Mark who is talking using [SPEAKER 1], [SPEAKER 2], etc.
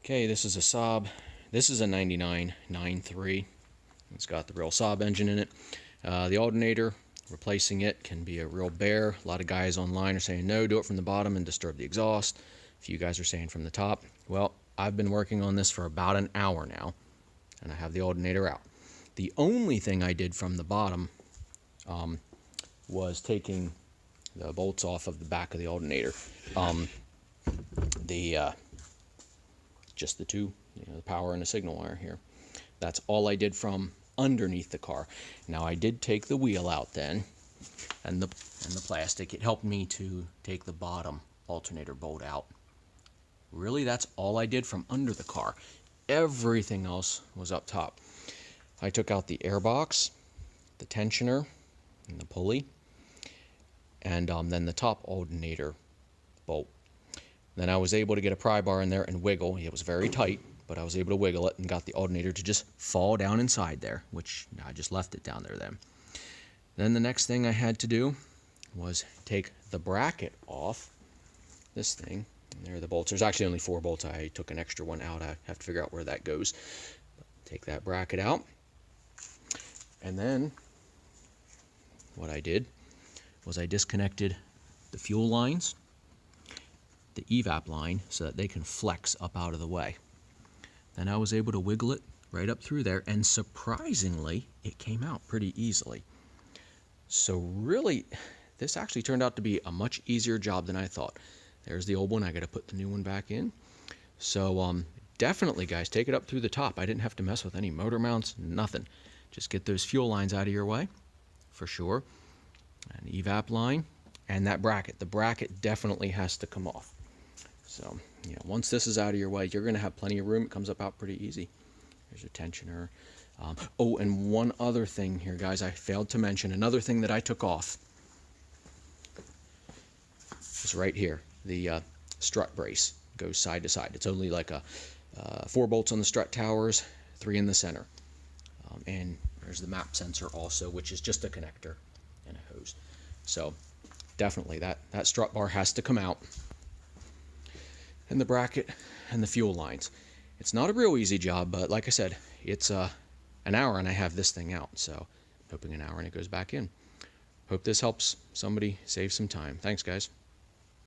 [SPEAKER 1] Okay, this is a Saab. This is a 99.93. It's got the real Saab engine in it. The alternator, replacing it can be a real bear. A lot of guys online are saying no, do it from the bottom and disturb the exhaust. A few guys are saying from the top. Well, I've been working on this for about an hour now, and I have the alternator out. The only thing I did from the bottom was taking the bolts off of the back of the alternator. Just the two, the power and the signal wire here. That's all I did from underneath the car. Now I did take the wheel out then, and the plastic. It helped me to take the bottom alternator bolt out. Really, that's all I did from under the car. Everything else was up top. I took out the airbox, the tensioner, and the pulley, and then the top alternator bolt. Then I was able to get a pry bar in there and wiggle. It was very tight, but I was able to wiggle it and got the alternator to just fall down inside there, which I just left it down there then. Then the next thing I had to do was take the bracket off this thing. And there are the bolts. There's actually only 4 bolts. I took an extra one out. I have to figure out where that goes. Take that bracket out. And then what I did was I disconnected the fuel lines, the evap line, so that they can flex up out of the way. Then I was able to wiggle it right up through there, and surprisingly, it came out pretty easily. So really, this actually turned out to be a much easier job than I thought. There's the old one. I got to put the new one back in. So definitely, guys, take it up through the top. I didn't have to mess with any motor mounts, nothing. Just get those fuel lines out of your way, for sure. An evap line, and that bracket. The bracket definitely has to come off. So, once this is out of your way, you're going to have plenty of room. It comes up out pretty easy. There's your tensioner. Oh, and one other thing here, guys, I failed to mention. Another thing that I took off is right here. The strut brace goes side to side. It's only like 4 bolts on the strut towers, 3 in the center. And there's the map sensor also, which is just a connector and a hose. So definitely that strut bar has to come out. And the bracket and the fuel lines. It's not a real easy job, but like I said, it's an hour and I have this thing out. So hoping an hour and it goes back in. Hope this helps somebody save some time. Thanks, guys.